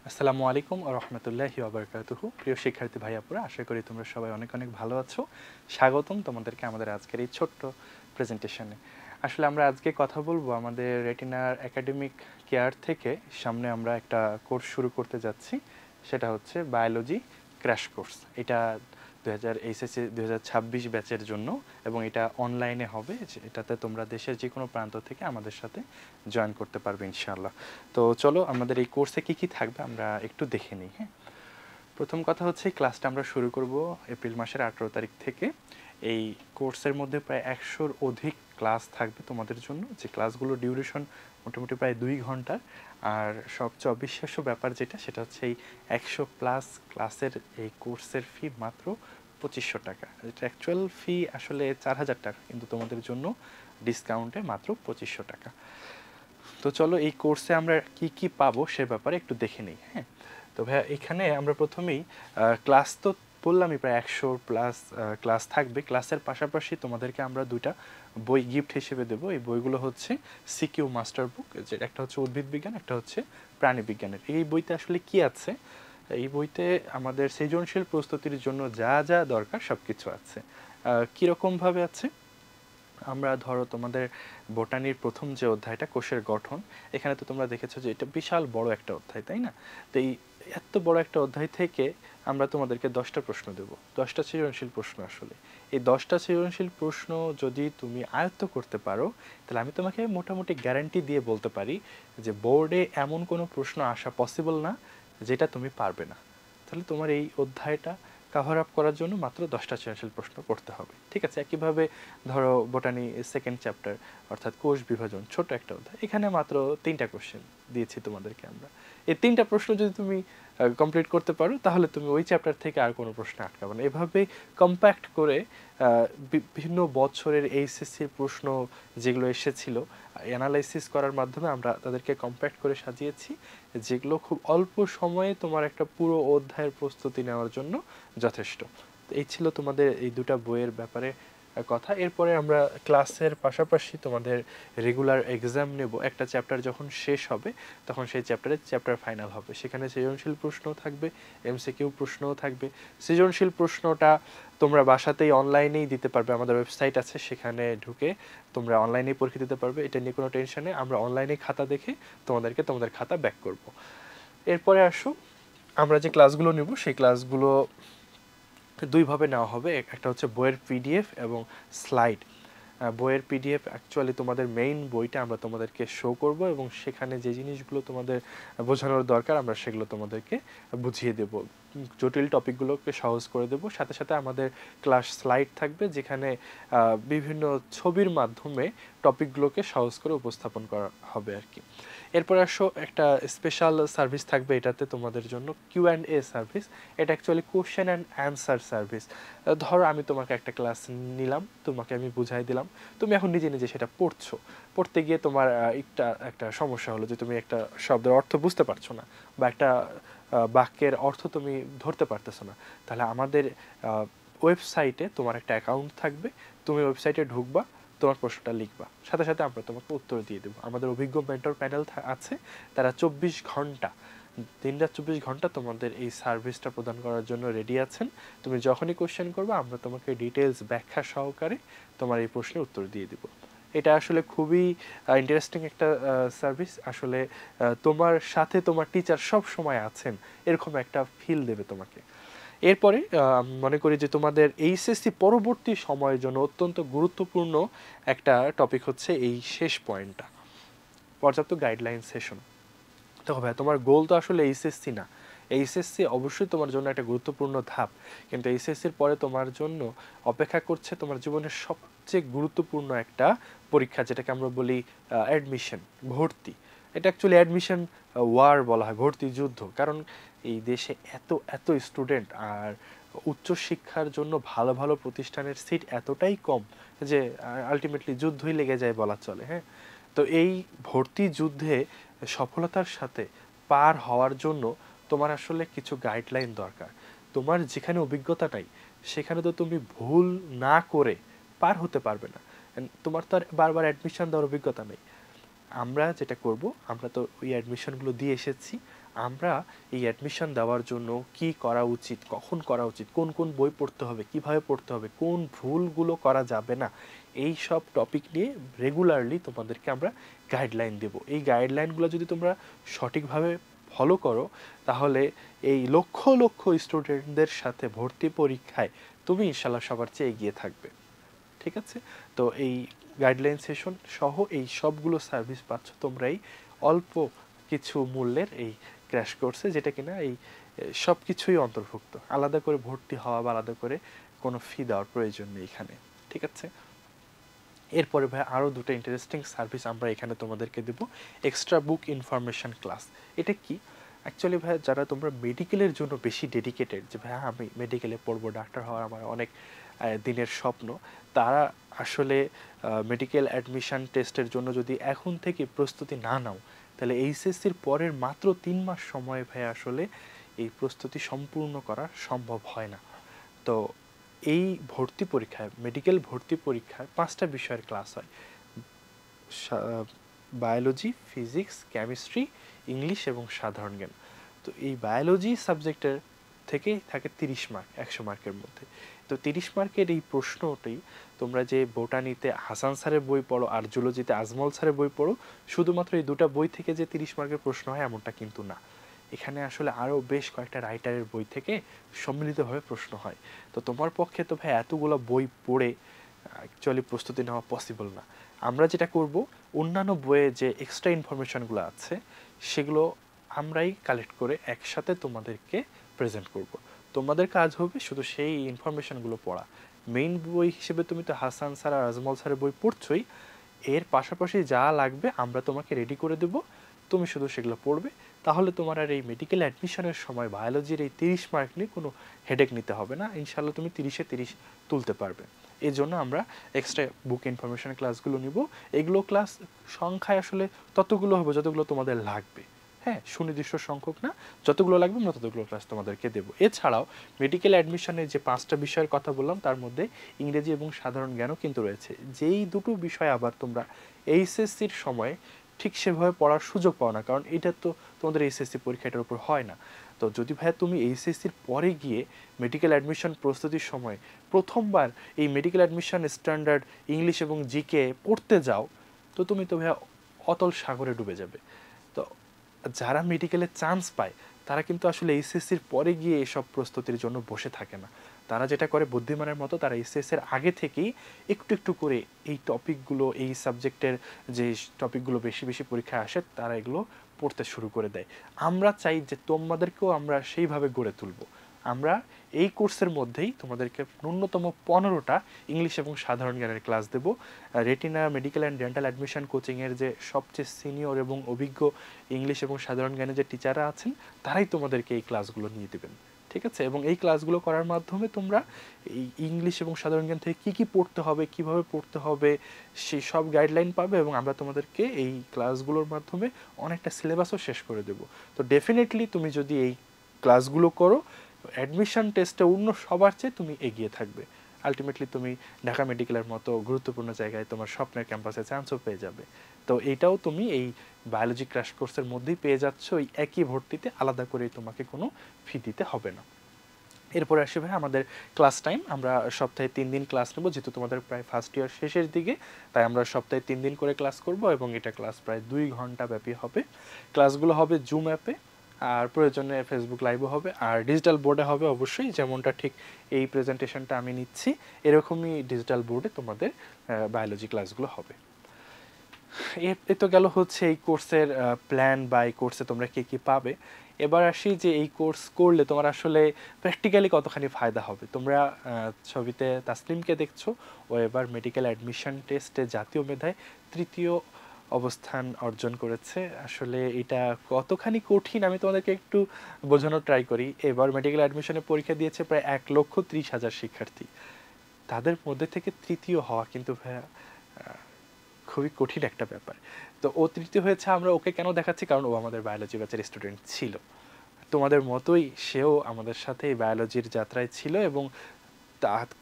আসসালামু আলাইকুম ওয়া রাহমাতুল্লাহি ওয়া বারাকাতুহু। প্রিয় শিক্ষার্থী ভাই আপুরা, আশা করি তোমরা সবাই অনেক অনেক ভালো আছো। স্বাগতম তোমাদেরকে আমাদের আজকের এই ছোট্ট প্রেজেন্টেশনে। আসলে আমরা আজকে কথা বলবো আমাদের রেটিনার একাডেমিক কেয়ার থেকে সামনে আমরা একটা কোর্স শুরু করতে যাচ্ছি। সেটা হচ্ছে বায়োলজি ক্র্যাশ কোর্স। এটা 2026 ব্যাচের জন্য এবং এটা অনলাইনে হবে। এটাতে তোমরা দেশের যে কোনো প্রান্ত থেকে আমাদের সাথে জয়েন করতে পারবে ইনশাআল্লাহ। তো চলো আমাদের এই কোর্সে কি কি থাকবে আমরা একটু দেখে নিই। হ্যাঁ, প্রথম কথা হচ্ছে ক্লাসটা আমরা শুরু করব এপ্রিল মাসের 18 তারিখ থেকে। এই কোর্সের মধ্যে প্রায় 100-র অধিক ক্লাস থাকবে তোমাদের জন্য, যে ক্লাসগুলো ডিউরেশন মোটামুটি প্রায় 2 ঘন্টার। আর সবচেয়ে অবিশ্বাস্য ব্যাপার যেটা, সেটা হচ্ছে এই 100+ ক্লাসের এই কোর্সের ফি মাত্র 2500 টাকা। এটা অ্যাকচুয়াল ফি আসলে 4000 টাকা, কিন্তু তোমাদের জন্য ডিসকাউন্টে মাত্র 2500 টাকা। তো চলো এই কোর্সে আমরা কি কি পাবো সে ব্যাপারে একটু দেখে নিই। হ্যাঁ, তো ভাইয়া এখানে আমরা প্রথমেই ক্লাস তো বললামই প্রায় 100+ ক্লাস থাকবে। ক্লাসের পাশাপাশি তোমাদেরকে আমরা দুইটা বই গিফট হিসেবে দেবো। এই বইগুলো হচ্ছে সিকিউ মাস্টার বুক, যে একটা হচ্ছে উদ্ভিদ বিজ্ঞান, একটা হচ্ছে প্রাণী বিজ্ঞানের। এই বইতে আসলে কি আছে, এই বইতে আমাদের সৃজনশীল প্রস্তুতির জন্য যা যা দরকার সব কিছু আছে। কীরকমভাবে আছে, আমরা ধরো তোমাদের বোটানির প্রথম যে অধ্যায়টা কোষের গঠন, এখানে তো তোমরা দেখেছো যে এটা বিশাল বড় একটা অধ্যায়, তাই না? তো এই এত বড় একটা অধ্যায় থেকে আমরা তোমাদেরকে 10টা প্রশ্ন দেব, 10টা সৃজনশীল প্রশ্ন। আসলে এই 10টা সৃজনশীল প্রশ্ন যদি তুমি আয়ত্ত করতে পারো, তাহলে আমি তোমাকে মোটামুটি গ্যারান্টি দিয়ে বলতে পারি যে বোর্ডে এমন কোনো প্রশ্ন আসা পসিবল না যেটা তুমি পারবে না। তাহলে তোমার এই অধ্যায়টা কভার আপ করার জন্য মাত্র 10টা সৃজনশীল প্রশ্ন করতে হবে, ঠিক আছে? একইভাবে ধরো বোটানি সেকেন্ড চ্যাপ্টার, অর্থাৎ কোষ বিভাজন, ছোট একটা অধ্যায়, এখানে মাত্র 3টা কোশ্চেন দিয়েছি তোমাদেরকে আমরা। এই 3টা প্রশ্ন যদি তুমি কমপ্লিট করতে পারো, তাহলে তুমি ওই চ্যাপ্টার থেকে আর কোনো প্রশ্ন আটকাবে না। এভাবে কম্প্যাক্ট করে বিভিন্ন বছরের এইচএসসির প্রশ্ন যেগুলো এসেছিল অ্যানালাইসিস করার মাধ্যমে আমরা তাদেরকে কম্প্যাক্ট করে সাজিয়েছি, যেগুলো খুব অল্প সময়ে তোমার একটা পুরো অধ্যায়ের প্রস্তুতি নেওয়ার জন্য যথেষ্ট। তো এই ছিল তোমাদের এই দুটা বইয়ের ব্যাপারে কথা। এরপরে আমরা ক্লাসের পাশাপাশি তোমাদের রেগুলার এক্সাম নেব। একটা চ্যাপ্টার যখন শেষ হবে তখন সেই চ্যাপ্টার ফাইনাল হবে। সেখানে সৃজনশীল প্রশ্নও থাকবে, এমসিকিউ প্রশ্নও থাকবে। সৃজনশীল প্রশ্নটা তোমরা বাসাতেই অনলাইনেই দিতে পারবে, আমাদের ওয়েবসাইট আছে, সেখানে ঢুকে তোমরা অনলাইনেই পরীক্ষা দিতে পারবে। এটা নিয়ে কোনো টেনশন নেই, আমরা অনলাইনে খাতা দেখে তোমাদেরকে তোমাদের খাতা ব্যাক করব। এরপরে আসো, আমরা যে ক্লাসগুলো নেব সেই ক্লাসগুলো দুইভাবে নেওয়া হবে। একটা হচ্ছে বইয়ের পিডিএফ এবং স্লাইড। বইয়ের পিডিএফ অ্যাকচুয়ালি তোমাদের মেইন বইটা আমরা তোমাদেরকে শো করব এবং সেখানে যে জিনিসগুলো তোমাদের বোঝানোর দরকার আমরা সেগুলো তোমাদেরকে বুঝিয়ে দেব, জটিল টপিকগুলোকে সহজ করে দেব। সাথে সাথে আমাদের ক্লাস স্লাইড থাকবে, যেখানে বিভিন্ন ছবির মাধ্যমে টপিকগুলোকে সহজ করে উপস্থাপন করা হবে আর কি। এরপর আসো, একটা স্পেশাল সার্ভিস থাকবে এটাতে তোমাদের জন্য, Q&A সার্ভিস। এটা actually question and answer service. ধরো আমি তোমাকে একটা ক্লাস নিলাম, তোমাকে আমি বুঝাই দিলাম, তুমি এখন নিজে নিজে সেটা পড়তে গিয়ে তোমার একটা সমস্যা হলো যে তুমি একটা শব্দের অর্থ বুঝতে পারছো না, বা একটা বাক্যের অর্থ তুমি ধরতে পারতেছো না। তাহলে আমাদের ওয়েবসাইটে তোমার একটা অ্যাকাউন্ট থাকবে, তুমি ওয়েবসাইটে ঢুকবা, তোমার প্রশ্নটা লিখবা, সাথে সাথে আমরা তোমাকে উত্তর দিয়ে দেবো। আমাদের অভিজ্ঞ মেন্টর প্যানেল আছে, তারা 24 ঘন্টা, দিনরাত 24 ঘন্টা তোমাদের এই সার্ভিসটা প্রদান করার জন্য রেডি আছেন। তুমি যখনই কোশ্চেন করবে আমরা তোমাকে ডিটেলস ব্যাখ্যা সহকারে তোমার এই প্রশ্নের উত্তর দিয়ে দিব। এটা আসলে খুবই ইন্টারেস্টিং একটা সার্ভিস। আসলে তোমার সাথে তোমার টিচার সব সময় আছেন, এরকম একটা ফিল দেবে তোমাকে। এরপরে মনে করি যে তোমাদের এইচএসসি পরবর্তী সময়ের জন্য অত্যন্ত গুরুত্বপূর্ণ একটা টপিক হচ্ছে এই শেষ পয়েন্টটা, পর্যাপ্ত গাইডলাইন সেশন। দেখো ভাই, তোমার গোল তো আসলে এইচএসসি না। এইচএসসি অবশ্যই তোমার জন্য একটা গুরুত্বপূর্ণ ধাপ, কিন্তু এইচএসসির পরে তোমার জন্য অপেক্ষা করছে তোমার জীবনের সবচেয়ে গুরুত্বপূর্ণ একটা পরীক্ষা, যেটাকে আমরা বলি অ্যাডমিশন, ভর্তি। এটা অ্যাকচুয়ালি অ্যাডমিশন ওয়ার বলা হয়, ভর্তি যুদ্ধ। কারণ এই দেশে এত এত স্টুডেন্ট, আর উচ্চশিক্ষার জন্য ভালো ভালো প্রতিষ্ঠানের সিট এতটাই কম যে আলটিমেটলি যুদ্ধই লেগে যায় বলা চলে। হ্যাঁ, তো এই ভর্তি যুদ্ধে সফলতার সাথে পার হওয়ার জন্য তোমার আসলে কিছু গাইডলাইন দরকার। তোমার যেখানে অভিজ্ঞতা নাই সেখানে তো তুমি ভুল না করে পার হতে পারবে না। তোমার তো আর বারবার অ্যাডমিশন দেওয়ার অভিজ্ঞতা নেই। আমরা যেটা করব, আমরা তো ওই অ্যাডমিশনগুলো দিয়ে এসেছি, আমরা এই অ্যাডমিশন দেওয়ার জন্য কি করা উচিত, কখন করা উচিত, কোন কোন বই পড়তে হবে, কিভাবে পড়তে হবে, কোন ভুলগুলো করা যাবে না, এই সব টপিক নিয়ে রেগুলারলি তোমাদেরকে আমরা গাইডলাইন দেব। এই গাইডলাইনগুলো যদি তোমরা সঠিকভাবে ফলো করো তাহলে এই লক্ষ লক্ষ স্টুডেন্টদের সাথে ভর্তি পরীক্ষায় তুমি ইনশাল্লাহ সবার চেয়ে এগিয়ে থাকবে। ঠিক আছে? তো এই গাইডলাইন সেশন সহ এই সবগুলো সার্ভিস পাচ্ছ তোমরা এই অল্প কিছু মূল্যের এই ক্র্যাশ কোর্সে, যেটা কিনা এই সব কিছুই অন্তর্ভুক্ত। আলাদা করে ভর্তি হওয়া বা আলাদা করে কোনো ফি দেওয়ার প্রয়োজন নেই এখানে। ঠিক আছে? এরপরে ভাই আরও দুটো ইন্টারেস্টিং সার্ভিস আমরা এখানে তোমাদেরকে দেবো। এক্সট্রা বুক ইনফরমেশন ক্লাস। এটা কি? অ্যাকচুয়ালি ভাই যারা তোমরা মেডিকেলের জন্য বেশি ডেডিকেটেড, যে ভাই আমি মেডিকেলে পড়বো, ডাক্তার হওয়ার আমার অনেক দিনের স্বপ্ন, তারা আসলে মেডিকেল অ্যাডমিশন টেস্টের জন্য যদি এখন থেকে প্রস্তুতি না নাও তাহলে এইচএসসির পরের মাত্র 3 মাস সময় ভাই আসলে এই প্রস্তুতি সম্পূর্ণ করা সম্ভব হয় না। তো এই ভর্তি পরীক্ষায়, মেডিকেল ভর্তি পরীক্ষায় 5টা বিষয়ের ক্লাস হয়: বায়োলজি, ফিজিক্স, কেমিস্ট্রি, ইংলিশ এবং সাধারণ জ্ঞান। তো এই বায়োলজি সাবজেক্টের থেকেই থাকে 30 মার্ক 100 মার্কের মধ্যে। তো 30 মার্কের এই প্রশ্নটি তোমরা যে বোটানিতে হাসান স্যারের বই পড়ো আর জুলজিতে আজমল স্যারের বই পড়ো, শুধুমাত্র এই দুটা বই থেকে যে 30 মার্কের প্রশ্ন হয় এমনটা কিন্তু না। এখানে আসলে আরও বেশ কয়েকটা রাইটারের বই থেকে সম্মিলিতভাবে প্রশ্ন হয়। তো তোমার পক্ষে তো ভাই এতগুলো বই পড়ে অ্যাকচুয়ালি প্রস্তুতি নেওয়া পসিবল না। আমরা যেটা করব, অন্যান্য বইয়ে যে এক্সট্রা ইনফরমেশনগুলো আছে সেগুলো আমরাই কালেক্ট করে একসাথে তোমাদেরকে প্রেজেন্ট করব। তোমাদের কাজ হবে শুধু সেই ইনফরমেশনগুলো পড়া। মেইন বই হিসেবে তুমি তো হাসান স্যার আর আজমল স্যারের বই পড়ছই, এর পাশাপাশি যা লাগবে আমরা তোমাকে রেডি করে দেব, তুমি শুধু সেগুলো পড়বে। তাহলে তোমার আর এই মেডিকেল অ্যাডমিশনের সময় বায়োলজির এই 30 মার্ক নিয়ে কোনো হেডেক নিতে হবে না। ইনশাল্লাহ তুমি 30-এ 30 তুলতে পারবে। এই জন্য আমরা এক্সট্রা বুক ইনফরমেশন ক্লাসগুলো নিব। এগুলো ক্লাস সংখ্যায় আসলে ততগুলো হবে যতগুলো তোমাদের লাগবে। হ্যাঁ, সুনির্দিষ্ট সংখ্যক না, যতগুলো লাগবে আমরা ততগুলো ক্লাস তোমাদেরকে দেবো। এছাড়াও মেডিকেল অ্যাডমিশনের যে 5টা বিষয়ের কথা বললাম তার মধ্যে ইংরেজি এবং সাধারণ জ্ঞানও কিন্তু রয়েছে, যেই দুটো বিষয় আবার তোমরা এইচএসসির সময় ঠিক সেভাবে পড়ার সুযোগ পাও না, কারণ এটা তো তোমাদের এইচএসসি পরীক্ষাটার উপর হয় না। তো যদি ভাইয়া তুমি এইচএসসির পরে গিয়ে মেডিকেল অ্যাডমিশন প্রস্তুতির সময় প্রথমবার এই মেডিকেল অ্যাডমিশন স্ট্যান্ডার্ড ইংলিশ এবং জিকে পড়তে যাও, তো তুমি তো ভাইয়া অতল সাগরে ডুবে যাবে। তো যারা মেডিকেলে চান্স পায় তারা কিন্তু আসলে এইচএসসির পরে গিয়ে এসব প্রস্তুতির জন্য বসে থাকে না। তারা যেটা করে বুদ্ধিমানের মতো, তারা এইচএসসির আগে থেকেই একটু একটু করে এই টপিকগুলো, এই সাবজেক্টের যে টপিকগুলো বেশি বেশি পরীক্ষায় আসে তারা এগুলো পড়তে শুরু করে দেয়। আমরা চাই যে তোমাদেরকেও আমরা সেইভাবে গড়ে তুলব। আমরা এই কোর্সের মধ্যেই তোমাদেরকে ন্যূনতম 15টা ইংলিশ এবং সাধারণ জ্ঞানের ক্লাস দেব। Retina medical and dental admission কোচিংয়ের যে সবচেয়ে সিনিয়র এবং অভিজ্ঞ ইংলিশ এবং সাধারণ জ্ঞানের যে টিচাররা আছেন তারাই তোমাদেরকে এই ক্লাসগুলো নিয়ে দেবেন। ঠিক আছে? এবং এই ক্লাসগুলো করার মাধ্যমে তোমরা এই ইংলিশ এবং সাধারণ জ্ঞান থেকে কী কী পড়তে হবে, কিভাবে পড়তে হবে সেই সব গাইডলাইন পাবে, এবং আমরা তোমাদেরকে এই ক্লাসগুলোর মাধ্যমে অনেকটা সিলেবাসও শেষ করে দেব। তো ডেফিনেটলি তুমি যদি এই ক্লাসগুলো করো, অ্যাডমিশন টেস্টে অন্য সবার চেয়ে তুমি এগিয়ে থাকবে। আলটিমেটলি তুমি ঢাকা মেডিকেলের মতো গুরুত্বপূর্ণ জায়গায় তোমার স্বপ্নের ক্যাম্পাসে চান্সও পেয়ে যাবে। তো এইটাও তুমি এই বায়োলজি ক্র্যাশ কোর্সের মধ্যেই পেয়ে যাচ্ছ, এই একই ভর্তিতে, আলাদা করে তোমাকে কোনো ফি দিতে হবে না। এরপরে আসে ভাই আমাদের ক্লাস টাইম। আমরা সপ্তাহে 3 দিন ক্লাস নেব, যেহেতু তোমাদের প্রায় ফার্স্ট ইয়ার শেষের দিকে, তাই আমরা সপ্তাহে 3 দিন করে ক্লাস করব এবং এটা ক্লাস প্রায় 2 ঘন্টা ব্যাপী হবে। ক্লাসগুলো হবে জুম অ্যাপে, আর প্রয়োজনে ফেসবুক লাইভও হবে, আর ডিজিটাল বোর্ডে হবে অবশ্যই, যেমনটা ঠিক এই প্রেজেন্টেশনটা আমি নিচ্ছি এরকমই ডিজিটাল বোর্ডে তোমাদের বায়োলজি ক্লাসগুলো হবে। এ তো গেল হচ্ছে এই কোর্সের প্ল্যান বা এই কোর্সে তোমরা কী কী পাবে। এবার আসি যে এই কোর্স করলে তোমার আসলে প্র্যাকটিক্যালি কতখানি ফায়দা হবে। তোমরা ছবিতে তাসলিমকে দেখছো, ও এবার মেডিকেল অ্যাডমিশন টেস্টে জাতীয় মেধায় 3য় অবস্থান অর্জন করেছে। আসলে এটা কতখানি কঠিন আমি তোমাদেরকে একটু বোঝানোর ট্রাই করি। এবার মেডিকেল অ্যাডমিশনের পরীক্ষা দিয়েছে প্রায় 1,30,000 শিক্ষার্থী, তাদের মধ্যে থেকে 3য় হওয়া কিন্তু ভাইয়া খুবই কঠিন একটা ব্যাপার। তো ও 3য় হয়েছে, আমরা ওকে কেন দেখাচ্ছি, কারণ ও আমাদের বায়োলজি ব্যাচের স্টুডেন্ট ছিল। তোমাদের মতোই সেও আমাদের সাথে এই বায়োলজির যাত্রায় ছিল, এবং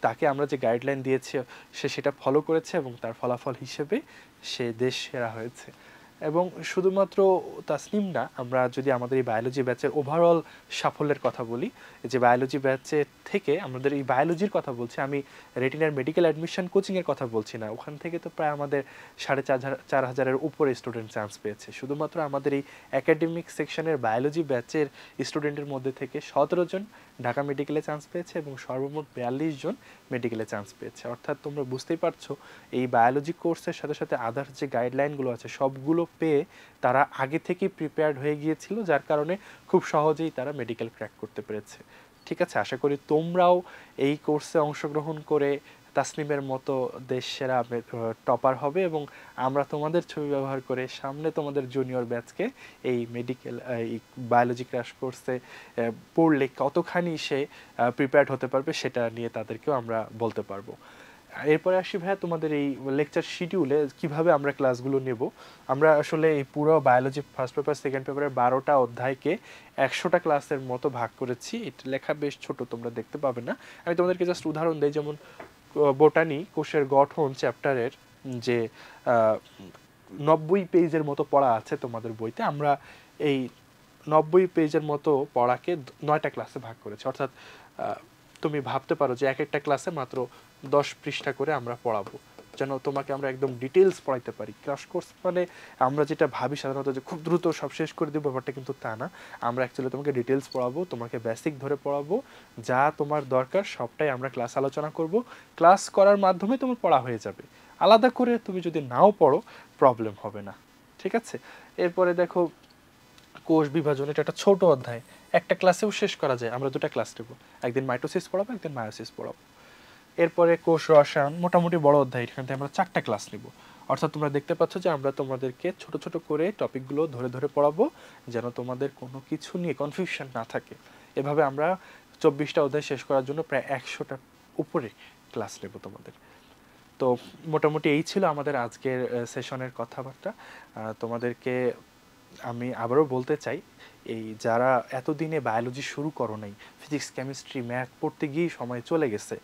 তাকে আমরা যে গাইডলাইন দিয়েছি সে সেটা ফলো করেছে, এবং তার ফলাফল হিসেবে সে দেশ সেরা হয়েছে। এবং শুধুমাত্র তাসনিম না, আমরা যদি আমাদের এই বায়োলজি ব্যাচের ওভারঅল সাফল্যের কথা বলি, যে বায়োলজি ব্যাচের থেকে আমাদের এই বায়োলজির কথা বলছি আমি, রেটিনার মেডিকেল অ্যাডমিশন কোচিংয়ের কথা বলছি না, ওখান থেকে তো প্রায় আমাদের 4,500-4,000-এর উপরে স্টুডেন্ট চান্স পেয়েছে। শুধুমাত্র আমাদের এই একাডেমিক সেকশনের বায়োলজি ব্যাচের স্টুডেন্টের মধ্যে থেকে 17 জন ঢাকা মেডিকেলে চান্স পেয়েছে এবং সর্বমোট 42 জন মেডিকেলে চান্স পেয়েছে। অর্থাৎ তোমরা বুঝতেই পারছো এই বায়োলজি কোর্সের সাথে সাথে আদার্স যে গাইডলাইনগুলো আছে সবগুলো পেয়ে তারা আগে থেকেই প্রিপেয়ার্ড হয়ে গিয়েছিল, যার কারণে খুব সহজেই তারা মেডিকেল ক্র্যাক করতে পেরেছে। ঠিক আছে, আশা করি তোমরাও এই কোর্সে অংশগ্রহণ করে তাসনিমের মতো দেশ সেরা টপার হবে এবং আমরা তোমাদের ছবি ব্যবহার করে সামনে তোমাদের জুনিয়র ব্যাচকে এই মেডিকেল এই বায়োলজি ক্র্যাশ কোর্সে পড়লে কতখানি সে প্রিপেয়ার্ড হতে পারবে সেটা নিয়ে তাদেরকেও আমরা বলতে পারবো। এরপরে আসি ভাইয়া তোমাদের এই লেকচার শিডিউলে কিভাবে আমরা ক্লাসগুলো নেব। আমরা আসলে এই পুরো বায়োলজি ফার্স্ট পেপার সেকেন্ড পেপারের 12টা অধ্যায়কে 100টা ক্লাসের মতো ভাগ করেছি। এটা লেখা বেশ ছোট, তোমরা দেখতে পাবে না। আমি তোমাদেরকে জাস্ট উদাহরণ দিই, যেমন বোটানি কোষের গঠন চ্যাপ্টারের যে 90 পেজের মতো পড়া আছে তোমাদের বইতে, আমরা এই 90 পেজের মতো পড়াকে 9টা ক্লাসে ভাগ করেছি। অর্থাৎ তুমি ভাবতে পারো যে এক একটা ক্লাসে মাত্র 10 পৃষ্ঠা করে আমরা পড়াবো, যেন তোমাকে আমরা একদম ডিটেলস পড়াইতে পারি। ক্র্যাশ কোর্স মানে আমরা যেটা ভাবি সাধারণত যে খুব দ্রুত সব শেষ করে দেবো, ব্যাপারটা কিন্তু তা না। আমরা অ্যাকচুয়ালি তোমাকে ডিটেলস পড়াবো, তোমাকে বেসিক ধরে পড়াবো, যা তোমার দরকার সবটাই আমরা ক্লাস আলোচনা করব। ক্লাস করার মাধ্যমে তোমার পড়া হয়ে যাবে, আলাদা করে তুমি যদি নাও পড়ো প্রবলেম হবে না। ঠিক আছে, এরপরে দেখো কোষ বিভাজন, এটা একটা ছোট অধ্যায়, একটা ক্লাসেও শেষ করা যায়। আমরা 2টা ক্লাস নেব, একদিন মাইটোসিস পড়াবো, একদিন মায়োসিস পড়াবো। এরপরে কোষ রসায়ন, মোটামুটি বড় অধ্যায়, এখান থেকে আমরা 4টা ক্লাস নেব। অর্থাৎ তোমরা দেখতে পাচ্ছ যে আমরা তোমাদেরকে ছোট ছোট করে টপিকগুলো ধরে ধরে পড়াবো, যেন তোমাদের কোনো কিছু নিয়ে কনফিউশন না থাকে। এভাবে আমরা 24টা অধ্যায় শেষ করার জন্য প্রায় 100টার উপরে ক্লাস নেব তোমাদের। তো মোটামুটি এই ছিল আমাদের আজকের সেশনের কথাবার্তা। তোমাদেরকে আমি আবারও বলতে চাই, এই যারা এতদিনে বায়োলজি শুরু করো নাই, ফিজিক্স কেমিস্ট্রি ম্যাথ পড়তে গিয়েই সময় চলে গেছে,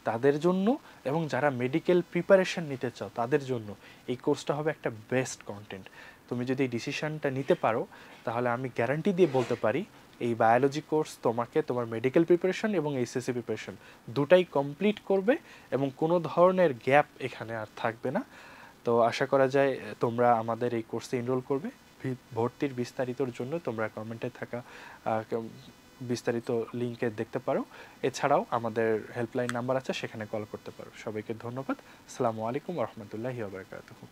তাদের জন্য এবং যারা মেডিকেল প্রিপারেশন নিতে চাও তাদের জন্য এই কোর্সটা হবে একটা বেস্ট কন্টেন্ট। তুমি যদি এই ডিসিশনটা নিতে পারো তাহলে আমি গ্যারান্টি দিয়ে বলতে পারি এই বায়োলজি কোর্স তোমাকে তোমার মেডিকেল প্রিপারেশন এবং এইচএসসি প্রিপারেশন দুটাই কমপ্লিট করবে এবং কোনো ধরনের গ্যাপ এখানে আর থাকবে না। তো আশা করা যায় তোমরা আমাদের এই কোর্সে এনরোল করবে। ভর্তির বিস্তারিতর জন্য তোমরা কমেন্টে থাকা বিস্তারিত লিঙ্কে দেখতে পারো। এছাড়াও আমাদের হেল্পলাইন নাম্বার আছে, সেখানে কল করতে পারো। সবাইকে ধন্যবাদ। আসসালামু আলাইকুম ওয়া রাহমাতুল্লাহি ওয়া বারাকাতুহু।